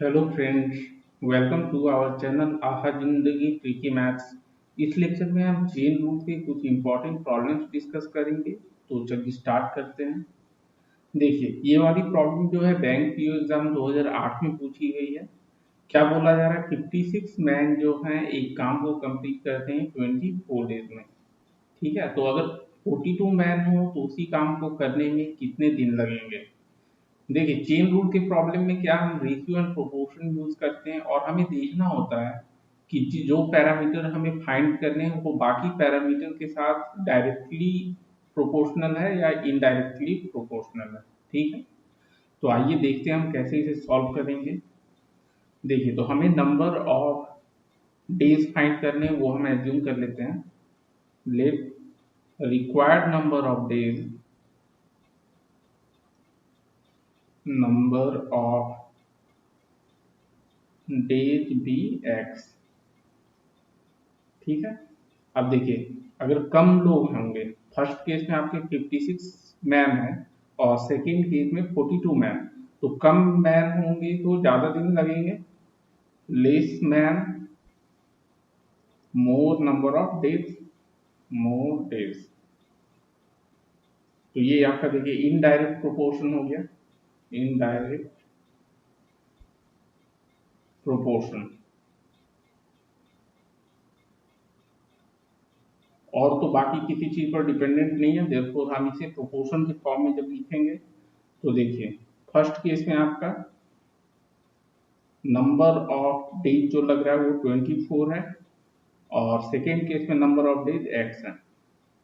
Hello friends, welcome to our channel Aaha Zindagi tricky maths. इस lecture में हम चेन रूल के कुछ इंपॉर्टेंट प्रॉब्लम्स डिस्कस करेंगे। तो चलिए स्टार्ट करते हैं। देखिए, ये वाली प्रॉब्लम जो है बैंक पीओ एग्जाम 2008 में पूछी गई है। क्या बोला जा रहा है? 56 मैन जो हैं एक काम को कंप्लीट करते हैं 24 डेज में। ठीक है, तो अगर 42 मैन हो तो उसी काम को करने में कितने दिन लगेंगे? देखिए, चेन रूल के प्रॉब्लम में क्या हम रेशियो एंड प्रोपोर्शन यूज करते हैं और हमें देखना होता है कि जो पैरामीटर हमें फाइंड करने हैं वो बाकी पैरामीटर के साथ डायरेक्टली प्रोपोर्शनल है या इनडायरेक्टली प्रोपोर्शनल है। ठीक है, तो आइए देखते हैं हम कैसे इसे सॉल्व करेंगे। देखिए, तो हमें नंबर ऑफ डेज फाइंड करने हैं, वो हम एज्यूम कर लेते हैं। Let required number of days be X. ठीक है, अब देखिए, अगर कम लोग होंगे, फर्स्ट केस में आपके 56 मैन है और सेकंड केस में 42 मैन, तो कम मैन होंगे तो ज्यादा दिन लगेंगे। Less man, more number of days, more days. तो ये आपका देखिए इनडायरेक्ट प्रोपोर्शन हो गया, इनडायरेक्ट प्रोपोर्शन। और तो बाकी किसी चीज पर डिपेंडेंट नहीं है, देयरफॉर हम इसे प्रोपोर्शन के फॉर्म में जब लिखेंगे तो देखिए, फर्स्ट केस में आपका नंबर ऑफ डेज जो लग रहा है वो 24 है और सेकेंड केस में नंबर ऑफ डेज एक्स है।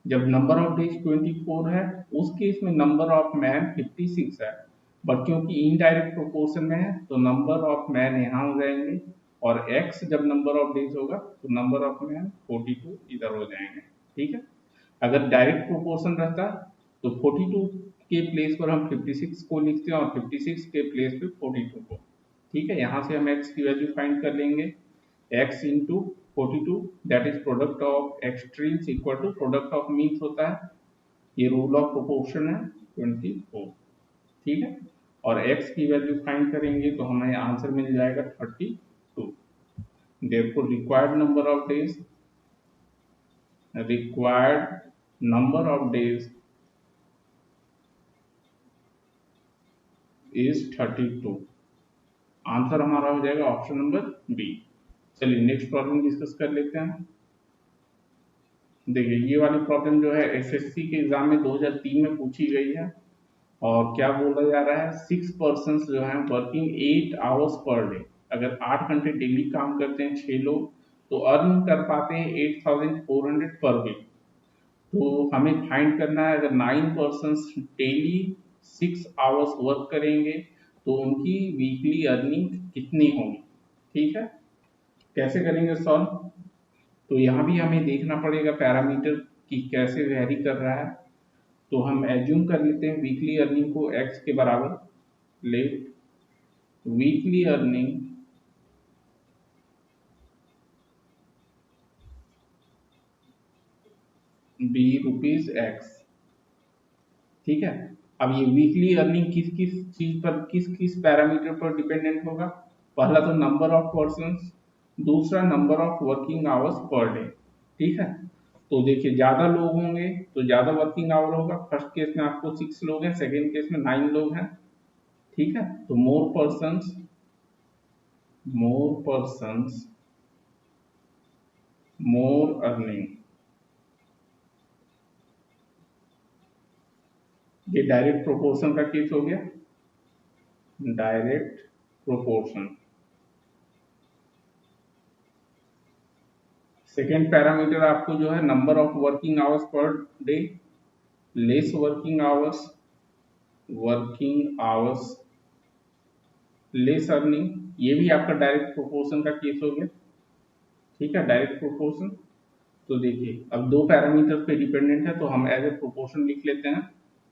जब नंबर ऑफ डेज 24 है, उस केस में नंबर ऑफ मैन 56 है, बट क्योंकि इनडायरेक्ट प्रोपोर्शन में है तो नंबर ऑफ मैन यहाँ हो जाएंगे और एक्स जब नंबर ऑफ डेज होगा तो नंबर ऑफ मैन 42 इधर हो जाएंगे। ठीक है, अगर डायरेक्ट प्रोपोर्शन रहता तो 42 के प्लेस पर हम 56 को लिखते हैं और 56 के प्लेस पे 42 को। ठीक है, यहाँ से हम x की वैल्यू फाइंड कर लेंगे, x into 42, that is product of extremes equal to product of means होता है। ये रूल ऑफ प्रोपोर्शन है 24। ठीक है, और x की वैल्यू फाइंड करेंगे तो हमें आंसर मिल जाएगा 32। therefore required number of days is 32। Answer हमारा हो जाएगा ऑप्शन नंबर बी। चलिए नेक्स्ट प्रॉब्लम डिस्कस कर लेते हैं। देखिए, ये वाली प्रॉब्लम जो है एसएससी के एग्जाम में 2003 में पूछी गई है और क्या बोला जा रहा है, 6 पर्सन जो है वर्किंग 8 आवर्स पर डे। अगर 8 घंटे डेली काम करते हैं 6 लोग तो अर्न कर पाते हैं 8400 पर वीक। तो हमें फाइंड करना है, अगर 9 पर्सन डेली 6 आवर्स वर्क करेंगे तो उनकी वीकली अर्निंग कितनी होगी। ठीक है, कैसे करेंगे सॉल्व? तो यहाँ भी हमें देखना पड़ेगा पैरामीटर कि कैसे वेरी कर रहा है। तो हम एज्यूम कर लेते हैं वीकली अर्निंग को x के बराबर। Let weekly earning be rupees X. ठीक है, अब ये वीकली अर्निंग किस किस चीज पर, किस किस पैरामीटर पर डिपेंडेंट होगा? पहला तो नंबर ऑफ पर्सन, दूसरा number of working hours per day. ठीक है, तो देखिए ज्यादा लोग होंगे तो ज्यादा वर्किंग आवर होगा। फर्स्ट केस में आपको 6 लोग हैं, सेकेंड केस में 9 लोग हैं। ठीक है, तो मोर पर्सन्स मोर अर्निंग। ये डायरेक्ट प्रोपोर्शन का केस हो गया, डायरेक्ट प्रोपोर्शन। सेकेंड पैरामीटर आपको जो है number of working hours per day, less working hours less earning, ये भी आपका डायरेक्ट प्रोपोर्शन का केस हो गया। ठीक है, डायरेक्ट प्रोपोर्शन। तो देखिए, अब दो पैरामीटर पे डिपेंडेंट है तो हम एज ए प्रोपोर्शन लिख लेते हैं।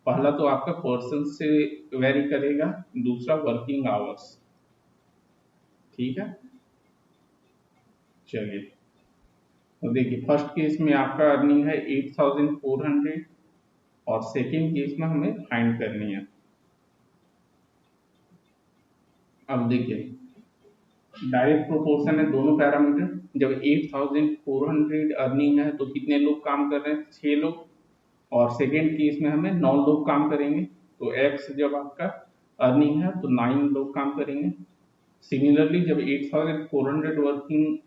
पहला तो आपका पर्सन से वेरी करेगा, दूसरा वर्किंग आवर्स। ठीक है, चलिए, तो देखिए फर्स्ट केस में आपका अर्निंग है 8400 और सेकेंड केस में हमें फाइंड करनी है। अब देखिए, डायरेक्ट प्रोपोर्शन है दोनों पैरामीटर। जब 8400 अर्निंग है तो कितने लोग काम कर रहे हैं, 6 लोग। और सेकेंड केस में हमें 9 लोग काम करेंगे। तो एक्स जब आपका अर्निंग है तो 9 लोग काम करेंगे। सिमिलरली जब 8400 वर्किंग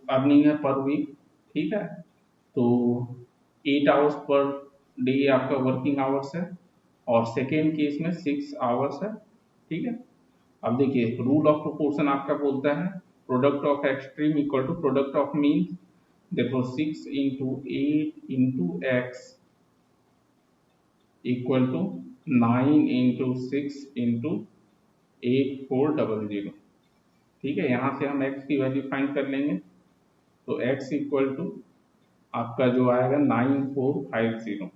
अर्निंग है पर वीक, ठीक है, तो 8 आवर्स पर डे आपका वर्किंग आवर्स है। और सेकेंड केस में 6 आवर्स है, ठीक है। अब देखिए रूल ऑफ प्रोपोर्शन आपका बोलता है product of extreme equal to product of mean. देखो 6 into 8 into X equal to 9 into 6 into 8400, ठीक है। यहाँ से हम x की वैल्यू फाइंड कर लेंगे। तो x इक्वल टू आपका जो आएगा 9450।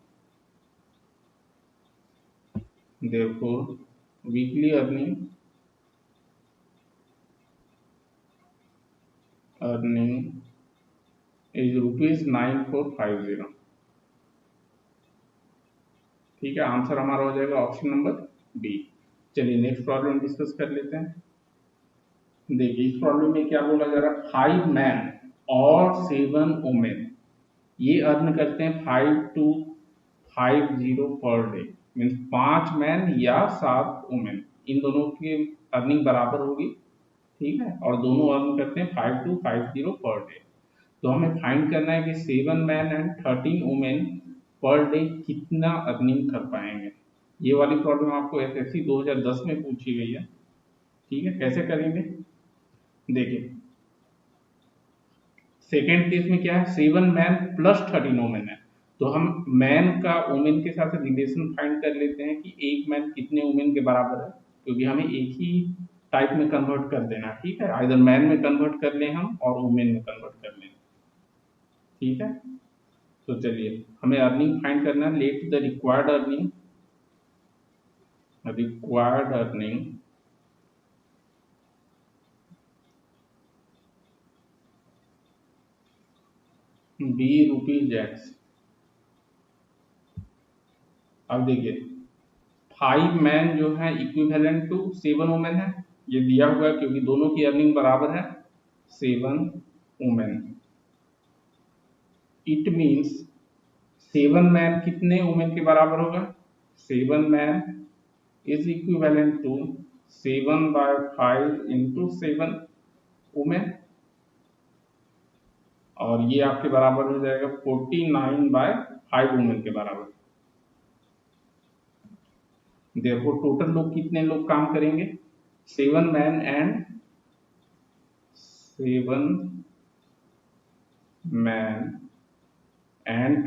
therefore वीकली अर्निंग इज ₹9450, ठीक है। आंसर हमारा हो जाएगा ऑप्शन नंबर बी। चलिए नेक्स्ट प्रॉब्लम डिस्कस कर लेते हैं। देखिए इस प्रॉब्लम में क्या बोला जा रहा है, 5 मैन और 7 वुमेन ये अर्न करते हैं 5250 पर डे। मीन्स 5 मैन या 7 वुमेन, इन दोनों की अर्निंग बराबर होगी, ठीक है, और दोनों अर्न करते हैं 5250 पर डे। तो हमें फाइंड करना है कि 7 man and 13 women per day कितना अर्निंग कर पाएंगे। ये वाली प्रॉब्लम आपको एसएससी 2010 में पूछी गई है, ठीक है। कैसे करेंगे, देखिए सेकेंड केस में क्या है, 7 मैन प्लस 13 वुमेन है। तो हम मैन का वुमेन के साथ रिलेशन फाइंड कर लेते हैं कि एक मैन कितने वुमेन के बराबर है, क्योंकि हमें एक ही टाइप में कन्वर्ट कर देना, ठीक है। आइदर मैन में कन्वर्ट कर लें हम और वुमेन में कन्वर्ट कर लें, ठीक है। तो चलिए हमें अर्निंग फाइंड करना है। Let the required earning be ₹x। अब देखिए 5 मैन जो है इक्विवेलेंट टू 7 वुमेन है, ये दिया हुआ है क्योंकि दोनों की अर्निंग बराबर है 7 वुमेन। इट मीन्स 7 मैन कितने वुमेन के बराबर होगा, 7 man is equivalent to 7/5 into 7 women, और ये आपके बराबर हो जाएगा 49/5 वुमेन के बराबर। देखो टोटल लोग कितने लोग काम करेंगे, 7 मैन एंड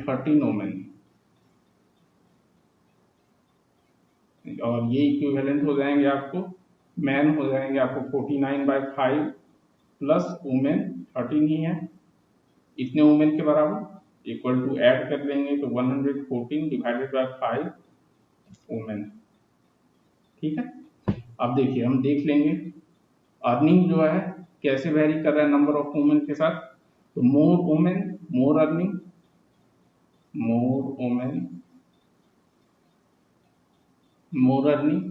13 वुमेन, और ये इक्विवेलेंट हो जाएंगे आपको, मैन हो जाएंगे आपको 49/5 प्लस वुमेन 13 ही है, इतने वुमेन के बराबर इक्वल टू ऐड कर लेंगे तो 114 डिवाइडेड बाय 5 वुमेन, ठीक है। अब देखिए हम देख लेंगे अर्निंग जो है कैसे वेरी कर रहा है नंबर ऑफ वुमेन के साथ। तो मोर वुमेन मोर अर्निंग, मोर वुमेन मोर अर्निंग,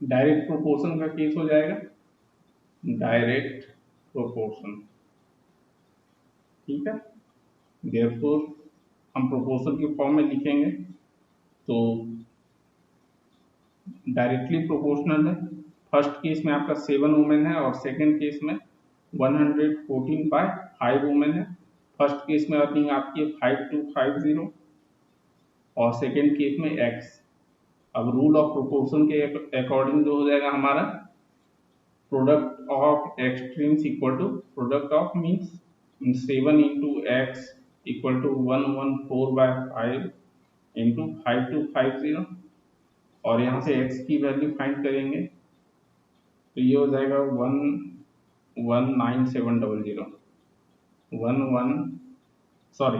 डायरेक्ट प्रोपोर्शन का केस हो जाएगा, डायरेक्ट प्रोपोर्शन, ठीक है। देयरफॉर हम प्रोपोर्शन के फॉर्म में लिखेंगे तो डायरेक्टली प्रोपोर्शनल है। फर्स्ट केस में आपका 7 वुमेन है और सेकंड केस में 114/5 वुमेन है। फर्स्ट केस में अर्निंग आपकी है 5250 और सेकंड केस में x। अब रूल ऑफ प्रोपोर्शन के अकॉर्डिंग जो हो जाएगा हमारा product of extremes equal to product of means 7 into X equal to 114/5 into 5250, और यहाँ से x की वैल्यू फाइंड करेंगे तो ये हो जाएगा 119,700 सॉरी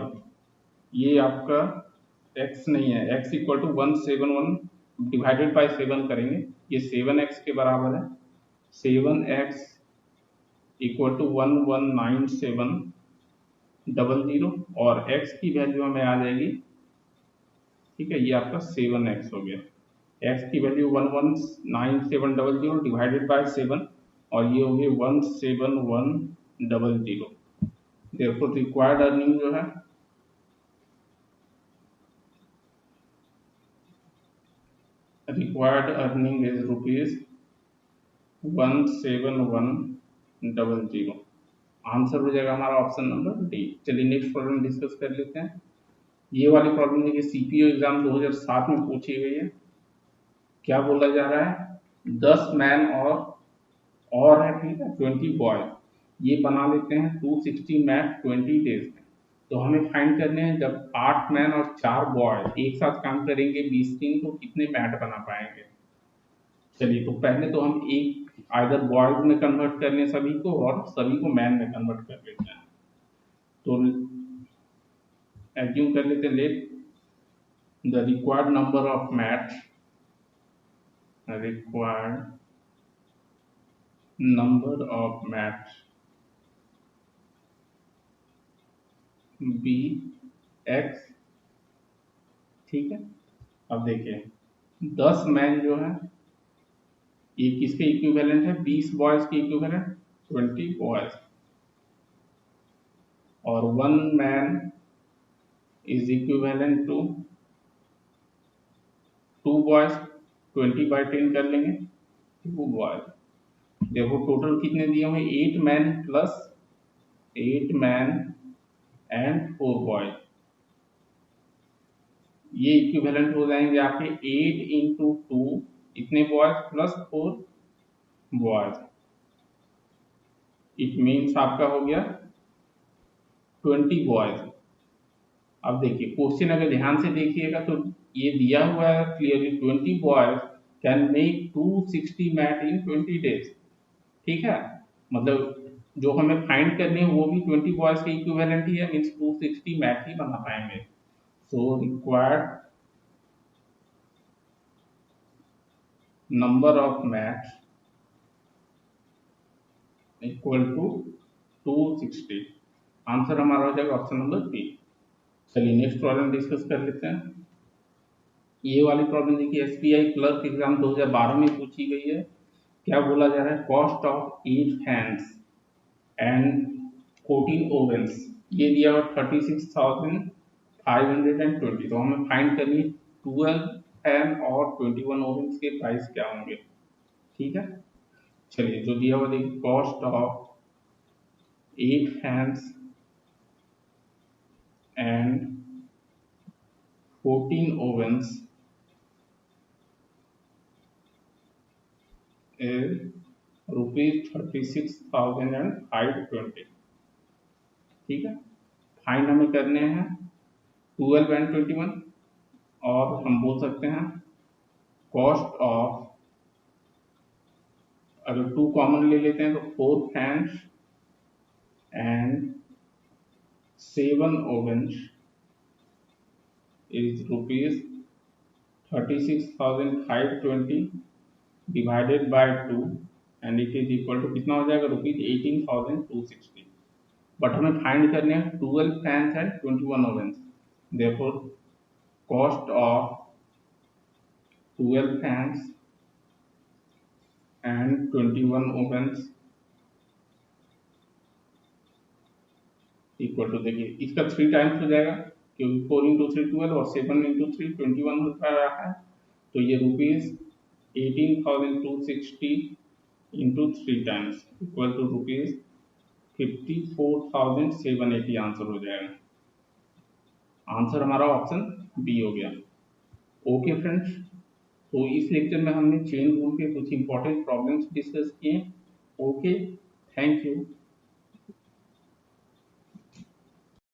ये आपका x नहीं है, x equal to 171 divided by 7 करेंगे, ये 7x के बराबर है, 7x इक्वल टू 119,700 और x की वैल्यू हमें आ जाएगी, ठीक है, ये आपका 7x हो गया। एक्स की वैल्यू 119700 डिवाइडेड बाय 7 और ये हो गई 17100। देयरफॉर रिक्वायर्ड अर्निंग जो है required earning is rupees 17100। Answer हो जाएगा हमारा ऑप्शन नंबर डी। चलिए नेक्स्ट प्रॉब्लम डिस्कस कर लेते हैं। ये वाली प्रॉब्लम देखिए सीपीओ एग्जाम 2007 में पूछी गई है। क्या बोला जा रहा है 10 मैन और है, ठीक है, 20 बॉय, ये बना लेते हैं 260 मैट 20 डेज में। तो हमें फाइंड करने हैं जब 8 मैन और 4 बॉय एक साथ काम करेंगे 20 दिन तो कितने मैट बना पाएंगे। चलिए तो पहले तो हम एक आइदर बॉयज में कन्वर्ट कर लें सभी को और सभी को मैन में कन्वर्ट कर लेते हैं। तो एज्यूम कर लेते, let the required number of mat required number of mats be X, ठीक है। अब देखिए 10 मैन जो है ये किसके इक्विवेलेंट है, 20 बॉयज के इक्विवेलेंट 20 बॉयज, और 1 man is equivalent to 2 boys, 20/10 कर लेंगे 2 बॉयज। देखो टोटल कितने दिए हुए 8 man plus 8 man and 4 boys, ये इक्विवेलेंट हो जाएंगे आपके 8 इंटू 2 इतने boys plus 4 boys, it means आपका हो गया 20 बॉयज। अब देखिए क्वेश्चन अगर ध्यान से देखिएगा तो ये दिया हुआ है clearly 20 boys can make 260 mat in 20 days, ठीक है। मतलब जो हमें फाइंड करने हैं वो भी 20 बॉयज के इक्विवेलेंट ही है, मीन्स 260 मैट ही बना पाएंगे। So required number of mat equal to 260। Answer हमारा हो जाएगा ऑप्शन नंबर बी। चलिए नेक्स्ट प्रॉब्लम डिस्कस कर लेते हैं। ये वाली प्रॉब्लम देखिए एसबीआई क्लर्क एग्जाम 2012 में पूछी गई है। क्या बोला जा रहा है, cost of 8 fans and 14 ovens, ये दिया हुआ 36,520। तो हमें फाइंड करनी है 12 फैन और 21 ओवंस के प्राइस क्या होंगे, ठीक है। चलिए जो दिया हुआ देखिए cost of 8 fans and 14 ovens is ₹36,520, ठीक है। फाइंड हमें करने हैं 12 एंड 21, और हम बोल सकते हैं कॉस्ट ऑफ, अगर 2 कॉमन ले लेते हैं तो 4 fans and 7 ovens is ₹36,520 divided by 2 and it is equal to कितना हो जाएगा ₹18,260। बट हमें फाइंड करने हैं 12 fans and 21 ovens, therefore cost of 12 fans and 21 ovens equal to, देखिए इसका 3 टाइम्स हो जाएगा क्योंकि 4 इंटू 3 12 और 7 इंटू 3 21 होता रहा है, तो ये ₹18,260 into 3 times equal to ₹54,780 answer हो जाएगा। आंसर हमारा ऑप्शन बी हो गया। ओके फ्रेंड्स, तो इस लेक्चर में हमने चेन रूल के कुछ इंपॉर्टेंट प्रॉब्लम्स डिस्कस किए। Okay, thank you.